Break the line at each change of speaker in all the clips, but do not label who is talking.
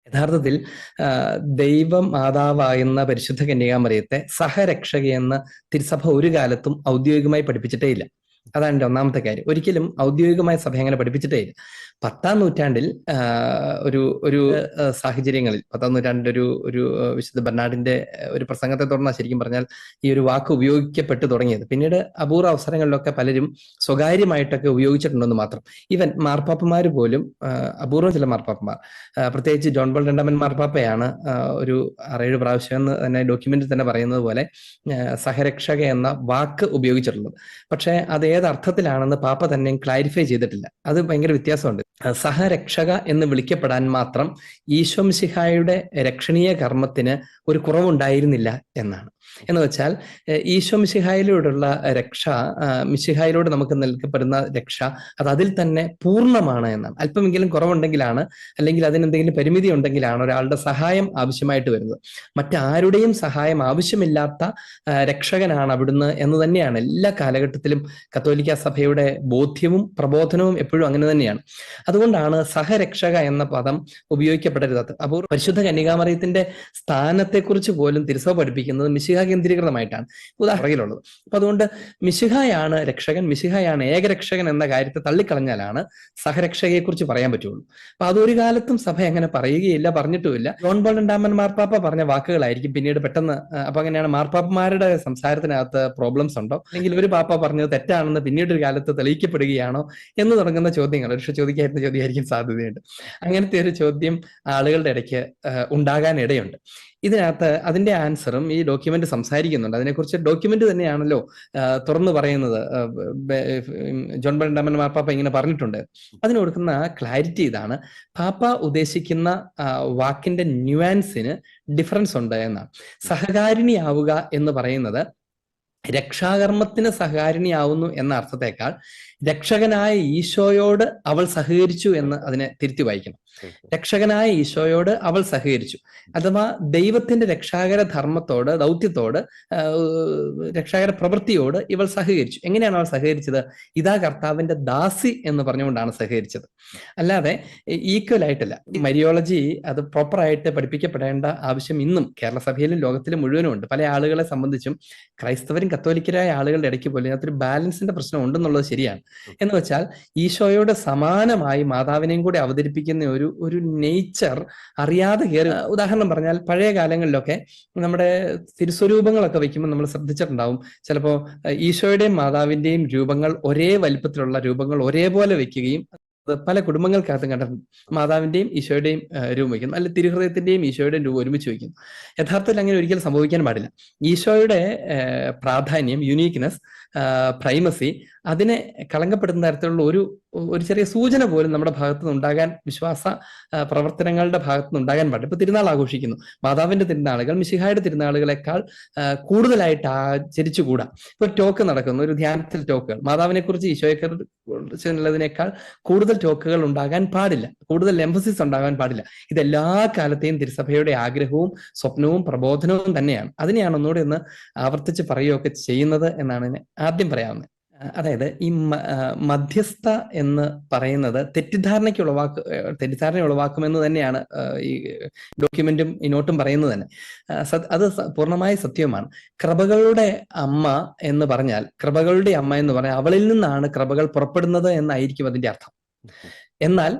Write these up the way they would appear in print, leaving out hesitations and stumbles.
യഥാർത്ഥത്തിൽ ദൈവം മാതാവാകുന്ന പരിശുദ്ധ കന്യകാമറിയത്തെ സഹരക്ഷകയെന്ന് തിരുസഭ ഒരു കാലത്തും ഔദ്യോഗികമായി പഠിപ്പിച്ചിട്ടേ ഇല്ല. അതാണ് എൻ്റെ ഒന്നാമത്തെ കാര്യം. ഒരിക്കലും ഔദ്യോഗികമായ സഭ അങ്ങനെ പഠിപ്പിച്ചിട്ടേ ഇല്ല. 10-ാം നൂറ്റാണ്ടിൽ ഒരു സാഹചര്യങ്ങളിൽ 10-ാം നൂറ്റാണ്ടിൽ ഒരു വിശുദ്ധ ബെർണാഡിന്റെ ഒരു പ്രസംഗത്തെ തുടർന്ന് ശരിക്കും പറഞ്ഞാൽ ഈ ഒരു വാക്ക് ഉപയോഗിക്കപ്പെട്ടു തുടങ്ങിയത്. പിന്നീട് അപൂർവ അവസരങ്ങളിലൊക്കെ പലരും സ്വകാര്യമായിട്ടൊക്കെ ഉപയോഗിച്ചിട്ടുണ്ടെന്ന് മാത്രം. ഈവൻ മാർപ്പാപ്പമാർ പോലും, അപൂർവം ചില മാർപ്പാപ്പമാർ, പ്രത്യേകിച്ച് ജോൺ പോൾ രണ്ടാമൻ മാർപ്പാപ്പയാണ് ഒരു 6-7 പ്രാവശ്യം എന്ന് തന്നെ ഡോക്യുമെന്റിൽ തന്നെ പറയുന്നത് പോലെ സഹരക്ഷക എന്ന വാക്ക് ഉപയോഗിച്ചിട്ടുള്ളത്. പക്ഷേ അത് ഏത് അർത്ഥത്തിലാണെന്ന് പാപ്പ തന്നെ ക്ലാരിഫൈ ചെയ്തിട്ടില്ല. അത് ഭയങ്കര വ്യത്യാസമുണ്ട്. സഹരക്ഷക എന്ന് വിളിക്കപ്പെടാൻ മാത്രം ഈശോ മിശിഹായുടെ രക്ഷണീയ കർമ്മത്തിന് ഒരു കുറവുണ്ടായിരുന്നില്ല എന്നാണ്. എന്ന് വെച്ചാൽ ഈശോ മിശിഹായിലൂടെയുള്ള രക്ഷ, മിശിഹായിലൂടെ നമുക്ക് നൽകപ്പെടുന്ന രക്ഷ, അത് അതിൽ തന്നെ പൂർണ്ണമാണ് എന്നാണ്. അല്പമെങ്കിലും കുറവുണ്ടെങ്കിലാണ്, അല്ലെങ്കിൽ അതിനെന്തെങ്കിലും പരിമിതി ഉണ്ടെങ്കിലാണ് ഒരാളുടെ സഹായം ആവശ്യമായിട്ട് വരുന്നത്. മറ്റാരുടെയും സഹായം ആവശ്യമില്ലാത്ത രക്ഷകനാണ് അവിടുന്ന് എന്ന് തന്നെയാണ് എല്ലാ കാലഘട്ടത്തിലും കത്തോലിക്ക സഭയുടെ ബോധ്യവും പ്രബോധനവും എപ്പോഴും അങ്ങനെ തന്നെയാണ്. അതുകൊണ്ടാണ് സഹരക്ഷക എന്ന പദം ഉപയോഗിക്കപ്പെടരുത്. അപ്പോൾ പരിശുദ്ധ കന്യകാമറിയത്തിന്റെ സ്ഥാനത്തെക്കുറിച്ച് പോലും തിരുസഭ പഠിപ്പിക്കുന്നത് മിശിഹ കേന്ദ്രീകൃതമായിട്ടാണ് ഉദാഹരണത്തിലുള്ളത്. അപ്പൊ അതുകൊണ്ട് മിശിഹായാണ് രക്ഷകൻ, മിശിഹായാണ് ഏകരക്ഷകൻ എന്ന കാര്യത്തെ തള്ളിക്കളഞ്ഞാലാണ് സഹരക്ഷകയെ കുറിച്ച് പറയാൻ പറ്റുള്ളൂ. അപ്പൊ അതൊരു കാലത്തും സഭ അങ്ങനെ പറയുകയില്ല, പറഞ്ഞിട്ടുമില്ല. ജോൺ പോൾ രണ്ടാമൻ മാർപ്പാപ്പ പറഞ്ഞ വാക്കുകളായിരിക്കും പിന്നീട് പെട്ടെന്ന്, അപ്പൊ അങ്ങനെയാണ് മാർപ്പാപ്പമാരുടെ സംസാരത്തിനകത്ത് പ്രോബ്ലംസ് ഉണ്ടോ, അല്ലെങ്കിൽ ഒരു പാപ്പ പറഞ്ഞത് തെറ്റാണെന്ന് പിന്നീട് ഒരു കാലത്ത് തെളിയിക്കപ്പെടുകയാണോ എന്ന് തുടങ്ങുന്ന ചോദ്യങ്ങൾ ഒരു ചോദിക്കായിരുന്ന ചോദ്യമായിരിക്കും സാധ്യതയുണ്ട്. അങ്ങനത്തെ ഒരു ചോദ്യം ആളുകളുടെ ഇടയ്ക്ക് ഉണ്ടാകാൻ ഇടയുണ്ട്. ഇതിനകത്ത് അതിന്റെ ആൻസറും ഈ ഡോക്യുമെന്റ് സംസാരിക്കുന്നുണ്ട്. അതിനെക്കുറിച്ച് ഡോക്യുമെന്റ് തന്നെയാണല്ലോ തുറന്നു പറയുന്നത്. ജോൺ പോൾ രണ്ടാമൻ മാർപ്പാപ്പ ഇങ്ങനെ പറഞ്ഞിട്ടുണ്ട്. അതിന് കൊടുക്കുന്ന ക്ലാരിറ്റി ഇതാണ്: പാപ്പ ഉദ്ദേശിക്കുന്ന വാക്കിന്റെ ന്യൂവാൻസിന് ഡിഫറൻസ് ഉണ്ട് എന്നാണ്. സഹകാരിണിയാവുക എന്ന് പറയുന്നത് രക്ഷാകർമ്മത്തിന് സഹകാരിണിയാവുന്നു എന്ന അർത്ഥത്തെക്കാൾ രക്ഷകനായ ഈശോയോട് അവൾ സഹകരിച്ചു എന്ന് അതിനെ തിരുത്തി വായിക്കണം. രക്ഷകനായ ഈശോയോട് അവൾ സഹകരിച്ചു, അഥവാ ദൈവത്തിന്റെ രക്ഷാകര ധർമ്മത്തോട്, ദൗത്യത്തോട്, രക്ഷാകര പ്രവൃത്തിയോട് ഇവൾ സഹകരിച്ചു. എങ്ങനെയാണ് അവൾ സഹകരിച്ചത്? ഇതാ കർത്താവിന്റെ ദാസി എന്ന് പറഞ്ഞുകൊണ്ടാണ് സഹകരിച്ചത്, അല്ലാതെ ഈക്വൽ ആയിട്ടല്ല. മരിയോളജി അത് പ്രോപ്പറായിട്ട് പഠിപ്പിക്കപ്പെടേണ്ട ആവശ്യം ഇന്നും കേരള സഭയിലും ലോകത്തിലും മുഴുവനും ഉണ്ട്. പല ആളുകളെ സംബന്ധിച്ചും ക്രൈസ്തവരും കത്തോലിക്കരായ ആളുകളുടെ ഇടയ്ക്ക് പോലും അതിനകത്തൊരു ബാലൻസിന്റെ പ്രശ്നം ഉണ്ടെന്നുള്ളത് ശരിയാണ്. എന്ന് വെച്ചാൽ ഈശോയോട് സമാനമായി മാതാവിനെയും കൂടി അവതരിപ്പിക്കുന്ന ഒരു നേച്ചർ അറിയാതെ കയറി. ഉദാഹരണം പറഞ്ഞാൽ പഴയ കാലങ്ങളിലൊക്കെ നമ്മുടെ തിരുസ്വരൂപങ്ങളൊക്കെ വെക്കുമ്പോൾ നമ്മൾ ശ്രദ്ധിച്ചിട്ടുണ്ടാവും, ചിലപ്പോൾ ഈശോയുടെയും മാതാവിന്റെയും രൂപങ്ങൾ ഒരേ വലിപ്പത്തിലുള്ള രൂപങ്ങൾ ഒരേപോലെ വെക്കുകയും പല കുടുംബങ്ങൾക്കകത്തും കണ്ടിട്ടുണ്ട്. മാതാവിന്റെയും ഈശോയുടെയും രൂപം വയ്ക്കുന്നു, അല്ലെങ്കിൽ തിരുഹൃദയത്തിന്റെയും ഈശോയുടെയും രൂപം ഒരുമിച്ച് വയ്ക്കുന്നു. യഥാർത്ഥത്തിൽ അങ്ങനെ ഒരിക്കലും സംഭവിക്കാൻ പാടില്ല. ഈശോയുടെ പ്രാധാന്യം, യുണീക്ക്നെസ്, പ്രൈമസി, അതിനെ കളങ്കപ്പെടുന്ന തരത്തിലുള്ള ഒരു ചെറിയ സൂചന പോലും നമ്മുടെ ഭാഗത്തുനിന്ന് ഉണ്ടാകാൻ, വിശ്വാസ പ്രവർത്തനങ്ങളുടെ ഭാഗത്തുനിന്ന് ഉണ്ടാകാൻ പാടില്ല. ഇപ്പൊ തിരുനാൾ ആഘോഷിക്കുന്നു, മാതാവിന്റെ തിരുനാളുകൾ മിശിഹായുടെ തിരുനാളുകളെക്കാൾ കൂടുതലായിട്ട് ആചരിച്ചുകൂടാ. ഇപ്പൊ ടോക്ക് നടക്കുന്നു, ഒരു ധ്യാനത്തിൽ ടോക്കുകൾ, മാതാവിനെ കുറിച്ച് ഈശോയെ കുറിച്ചുള്ളതിനേക്കാൾ കൂടുതൽ ടോക്കുകൾ ഉണ്ടാകാൻ പാടില്ല, കൂടുതൽ എംഫസിസ് ഉണ്ടാകാൻ പാടില്ല. ഇതെല്ലാ കാലത്തെയും തിരുസഭയുടെ ആഗ്രഹവും സ്വപ്നവും പ്രബോധനവും തന്നെയാണ്. അതിനെയാണ് ഒന്നുകൂടി ഒന്ന് ആവർത്തിച്ച് പറയുകയൊക്കെ ചെയ്യുന്നത് എന്നാണ് ആദ്യം പറയാവുന്നത്. അതായത് ഈ മധ്യസ്ഥ എന്ന് പറയുന്നത് തെറ്റിദ്ധാരണ ഉളവാക്കുമെന്ന് തന്നെയാണ് ഈ ഡോക്യുമെന്റും ഈ നോട്ടും പറയുന്നത് തന്നെ. അത് പൂർണ്ണമായ സത്യവുമാണ്. കൃപകളുടെ അമ്മ എന്ന് പറഞ്ഞാൽ, കൃപകളുടെ അമ്മ എന്ന് പറഞ്ഞാൽ അവളിൽ നിന്നാണ് കൃപകൾ പുറപ്പെടുന്നത് എന്നായിരിക്കും അതിന്റെ അർത്ഥം. എന്നാൽ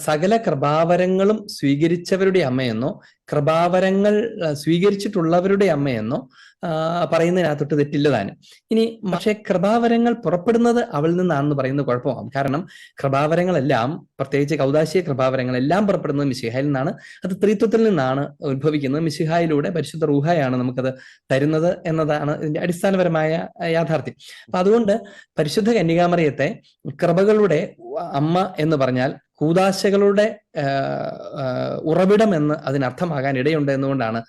സകല കൃപാവരങ്ങളും സ്വീകരിച്ചവരുടെ അമ്മയെന്നോ കൃപാവരങ്ങൾ സ്വീകരിച്ചിട്ടുള്ളവരുടെ അമ്മയെന്നോ പറയുന്നതിനകത്തൊട്ട് തെറ്റില്ല താനും. ഇനി പക്ഷേ കൃപാവരങ്ങൾ പുറപ്പെടുന്നത് അവളിൽ നിന്നാണെന്ന് പറയുന്നത് കുഴപ്പമാകും. കാരണം കൃപാവരങ്ങളെല്ലാം, പ്രത്യേകിച്ച് കൗദാശിക കൃപാവരങ്ങളെല്ലാം പുറപ്പെടുന്നത് മിശിഹായിൽ നിന്നാണ്. അത് ത്രിത്വത്തിൽ നിന്നാണ് ഉത്ഭവിക്കുന്നത്. മിശിഹായിലൂടെ പരിശുദ്ധ റൂഹായാണ് നമുക്കത് തരുന്നത് എന്നതാണ് ഇതിന്റെ അടിസ്ഥാനപരമായ യാഥാർത്ഥ്യം. അപ്പൊ അതുകൊണ്ട് പരിശുദ്ധ കന്യകാമറിയത്തെ കൃപകളുടെ അമ്മ എന്ന് പറഞ്ഞാൽ കൂദാശകളുടെ ഉറവിടം എന്ന് അതിനർത്ഥമാകാൻ ഇടയുണ്ട് എന്നുകൊണ്ടാണ്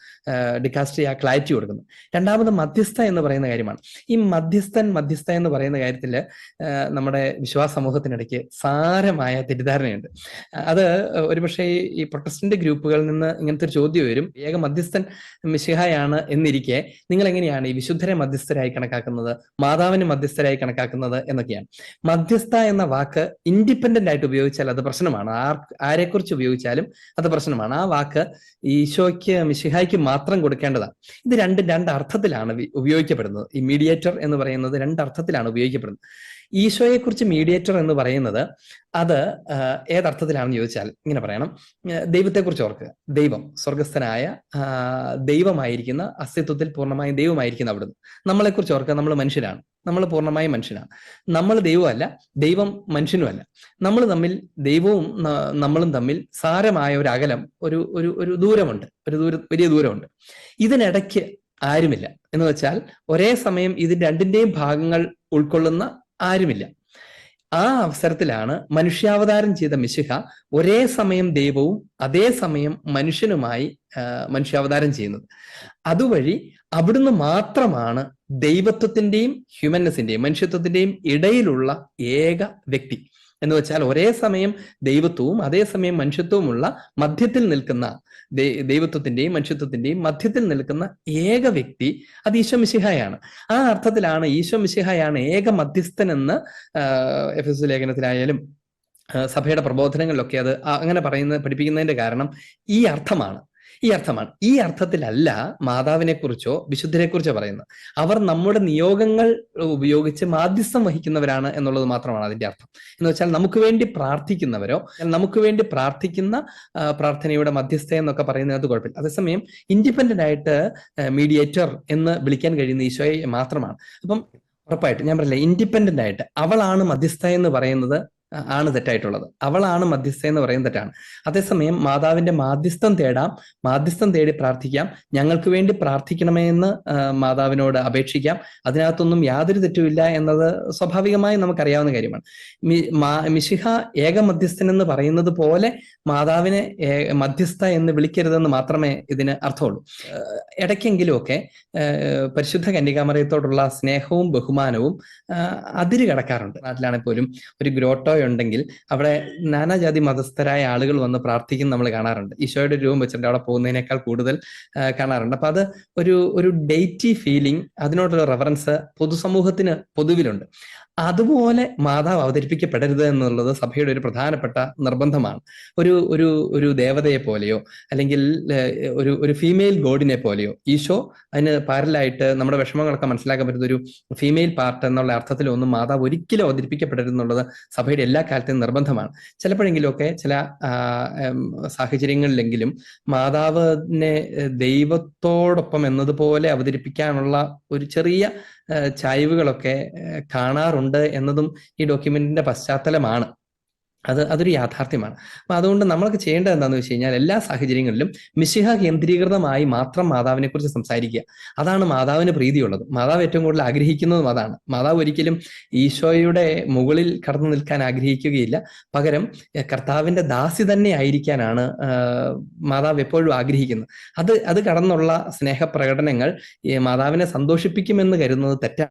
ഡിക്കാസ്ട്രി ആ ക്ലാരിറ്റി കൊടുക്കുന്നത്. രണ്ടാമത് മധ്യസ്ഥ എന്ന് പറയുന്ന കാര്യമാണ്. ഈ മധ്യസ്ഥ എന്ന് പറയുന്ന കാര്യത്തിൽ നമ്മുടെ വിശ്വാസ സമൂഹത്തിനിടയ്ക്ക് സാരമായ തെറ്റിദ്ധാരണയുണ്ട്. അത് ഒരുപക്ഷെ ഈ പ്രൊട്ടസ്റ്റന്റ് ഗ്രൂപ്പുകളിൽ നിന്ന് ഇങ്ങനത്തെ ഒരു ചോദ്യം വരും: ഏക മധ്യസ്ഥൻ മിശിഹായാണ് എന്നിരിക്കെ നിങ്ങൾ എങ്ങനെയാണ് ഈ വിശുദ്ധരെ മധ്യസ്ഥരായി കണക്കാക്കുന്നത്, മാതാവിനെ മധ്യസ്ഥരായി കണക്കാക്കുന്നത് എന്നൊക്കെയാണ്. മധ്യസ്ഥ എന്ന വാക്ക് ഇൻഡിപെൻഡന്റ് ആയിട്ട് ഉപയോഗിച്ചാൽ അത് പ്രശ്നമാണ്. ആരെക്കുറിച്ച് ഉപയോഗിച്ചാലും അത് പ്രശ്നമാണ്. ആ വാക്ക് ഈശോയ്ക്ക് മിശിഹായ്ക്ക് മാത്രം കൊടുക്കേണ്ടതാണ്. ഇത് രണ്ട് അർത്ഥത്തിലാണ് ഉപയോഗിക്കപ്പെടുന്നത്. ഈ മീഡിയേറ്റർ എന്ന് പറയുന്നത് രണ്ടർത്ഥത്തിലാണ് ഉപയോഗിക്കപ്പെടുന്നത്. ഈശോയെക്കുറിച്ച് മീഡിയേറ്റർ എന്ന് പറയുന്നത് അത് ഏതർത്ഥത്തിലാണെന്ന് ചോദിച്ചാൽ ഇങ്ങനെ പറയണം. ദൈവത്തെക്കുറിച്ച് ഓർക്കുക. ദൈവം സ്വർഗസ്ഥനായ ദൈവമായിരിക്കുന്ന, അസ്തിത്വത്തിൽ പൂർണ്ണമായും ദൈവമായിരിക്കുന്ന അവിടുന്ന്. നമ്മളെക്കുറിച്ച് ഓർക്കുക. നമ്മൾ മനുഷ്യരാണ്. നമ്മൾ പൂർണ്ണമായും മനുഷ്യനാണ്. നമ്മൾ ദൈവമല്ല, ദൈവം മനുഷ്യനുമല്ല. നമ്മൾ തമ്മിൽ, ദൈവവും നമ്മളും തമ്മിൽ സാരമായ ഒരു അകലം, ഒരു ദൂരമുണ്ട്, വലിയ ദൂരമുണ്ട്. ഇതിനിടയ്ക്ക് ആരുമില്ല. എന്ന് വെച്ചാൽ ഒരേ സമയം ഇതിന്റെ രണ്ടിന്റെയും ഭാഗങ്ങൾ ഉൾക്കൊള്ളുന്ന ആരുമില്ല. ആ അവസരത്തിലാണ് മനുഷ്യാവതാരം ചെയ്ത മിശിഹ ഒരേ സമയം ദൈവവും അതേസമയം മനുഷ്യനുമായി മനുഷ്യാവതാരം ചെയ്യുന്നത്. അതുവഴി അവിടുന്ന് മാത്രമാണ് ദൈവത്വത്തിന്റെയും ഹ്യൂമൻനെസിന്റെയും, മനുഷ്യത്വത്തിന്റെയും ഇടയിലുള്ള ഏക വ്യക്തി. എന്ന് വെച്ചാൽ ഒരേ സമയം ദൈവത്വവും അതേസമയം മനുഷ്യത്വവുമുള്ള മധ്യത്തിൽ നിൽക്കുന്ന, ദൈവത്വത്തിന്റെയും മനുഷ്യത്വത്തിന്റെയും മധ്യത്തിൽ നിൽക്കുന്ന ഏക വ്യക്തി അത് ഈശോ മിശിഹായാണ്. ആ അർത്ഥത്തിലാണ് ഈശോ മിശിഹായാണ് ഏക മധ്യസ്ഥൻ എന്ന് എഫെസ്യ ലേഖനത്തിലായാലും സഭയുടെ പ്രബോധനങ്ങളിലൊക്കെ അത് അങ്ങനെ പഠിപ്പിക്കുന്നതിന്റെ കാരണം ഈ അർത്ഥമാണ്. ഈ അർത്ഥത്തിലല്ല മാതാവിനെ കുറിച്ചോ വിശുദ്ധരെ കുറിച്ചോ പറയുന്നത്. അവർ നമ്മുടെ നിയോഗങ്ങൾ ഉപയോഗിച്ച് മാധ്യസ്ഥം വഹിക്കുന്നവരാണ് എന്നുള്ളത് മാത്രമാണ് അതിന്റെ അർത്ഥം. എന്ന് വെച്ചാൽ നമുക്ക് വേണ്ടി പ്രാർത്ഥിക്കുന്നവരോ, നമുക്ക് വേണ്ടി പ്രാർത്ഥിക്കുന്ന പ്രാർത്ഥനയുടെ മധ്യസ്ഥ എന്നൊക്കെ പറയുന്നത് കുഴപ്പമില്ല. അതേസമയം ഇൻഡിപെൻഡന്റ് ആയിട്ട് മീഡിയേറ്റർ എന്ന് വിളിക്കാൻ കഴിയുന്ന ഈശോയെ മാത്രമാണ്. അപ്പം ഉറപ്പായിട്ട് ഞാൻ പറയില്ല, ഇൻഡിപെൻഡന്റ് ആയിട്ട് അവളാണ് മധ്യസ്ഥ എന്ന് പറയുന്നത് ആണ് തെറ്റായിട്ടുള്ളത്. അവളാണ് മധ്യസ്ഥ എന്ന് പറയുന്നത് തെറ്റാണ്. അതേസമയം മാതാവിന്റെ മാധ്യസ്ഥം തേടി പ്രാർത്ഥിക്കാം. ഞങ്ങൾക്ക് വേണ്ടി പ്രാർത്ഥിക്കണമേ എന്ന് മാതാവിനോട് അപേക്ഷിക്കാം. അതിനകത്തൊന്നും യാതൊരു തെറ്റുമില്ല എന്നത് സ്വാഭാവികമായി നമുക്കറിയാവുന്ന കാര്യമാണ്. മിശിഹ ഏക മധ്യസ്ഥൻ എന്ന് പറയുന്നത് പോലെ മാതാവിനെ മധ്യസ്ഥ എന്ന് വിളിക്കരുതെന്ന് മാത്രമേ ഇതിന് അർത്ഥമുള്ളൂ. ഇടയ്ക്കെങ്കിലുമൊക്കെ പരിശുദ്ധ കന്യകാമറിയത്തോടുള്ള സ്നേഹവും ബഹുമാനവും അതിര് കടക്കാറുണ്ട്. നാട്ടിലാണെങ്കിൽ പോലും ഒരു ഗ്രോട്ടോ ഉണ്ടെങ്കിൽ അവിടെ നാനാജാതി മതസ്ഥരായ ആളുകൾ വന്ന് പ്രാർത്ഥിക്കുന്ന നമ്മൾ കാണാറുണ്ട്. ഈശോയുടെ രൂപം വെച്ചിട്ട് അവിടെ പോകുന്നതിനേക്കാൾ കൂടുതൽ കാണാറുണ്ട്. അപ്പൊ അത് ഒരു ഡെയ്റ്റി ഫീലിംഗ്, അതിനോടുള്ള റെഫറൻസ് പൊതുസമൂഹത്തിന് പൊതുവിലുണ്ട്. അതുപോലെ മാതാവ് അവതരിപ്പിക്കപ്പെടരുത് എന്നുള്ളത് സഭയുടെ ഒരു പ്രധാനപ്പെട്ട നിർബന്ധമാണ്. ഒരു ദേവതയെ പോലെയോ അല്ലെങ്കിൽ ഒരു ഫീമെയിൽ ഗോഡിനെ പോലെയോ ഈശോ അതിന് പാരലായിട്ട് നമ്മുടെ വിഷമങ്ങളൊക്കെ മനസ്സിലാക്കാൻ പറ്റുന്ന ഒരു ഫീമെയിൽ പാർട്ട് എന്നുള്ള അർത്ഥത്തിലൊന്നും മാതാവ് ഒരിക്കലും അവതരിപ്പിക്കപ്പെടരുത് എന്നുള്ളത് സഭയുടെ എല്ലാ കാലത്തെയും നിർബന്ധമാണ്. ചിലപ്പോഴെങ്കിലുമൊക്കെ ചില സാഹചര്യങ്ങളിലെങ്കിലും മാതാവിനെ ദൈവത്തോടൊപ്പം എന്നതുപോലെ അവതരിപ്പിക്കാനുള്ള ഒരു ചെറിയ ചായ്വുകളൊക്കെ കാണാറുണ്ട് എന്നതും ഈ ഡോക്യുമെന്റിന്റെ പശ്ചാത്തലമാണ്. അതൊരു യാഥാർത്ഥ്യമാണ്. അപ്പൊ അതുകൊണ്ട് നമ്മളൊക്കെ ചെയ്യേണ്ടത് എന്താണെന്ന് വെച്ച് കഴിഞ്ഞാൽ എല്ലാ സാഹചര്യങ്ങളിലും മിശിഹ കേന്ദ്രീകൃതമായി മാത്രം മാതാവിനെ കുറിച്ച് സംസാരിക്കുക. അതാണ് മാതാവിന് പ്രീതിയുള്ളത്. മാതാവ് ഏറ്റവും കൂടുതൽ ആഗ്രഹിക്കുന്നതും അതാണ്. മാതാവ് ഒരിക്കലും ഈശോയുടെ മുകളിൽ കടന്നു നിൽക്കാൻ ആഗ്രഹിക്കുകയില്ല. പകരം കർത്താവിന്റെ ദാസി തന്നെ ആയിരിക്കാനാണ് മാതാവ് എപ്പോഴും ആഗ്രഹിക്കുന്നത്. അത് കടന്നുള്ള സ്നേഹപ്രകടനങ്ങൾ മാതാവിനെ സന്തോഷിപ്പിക്കുമെന്ന് കരുതുന്നത് തെറ്റാണ്.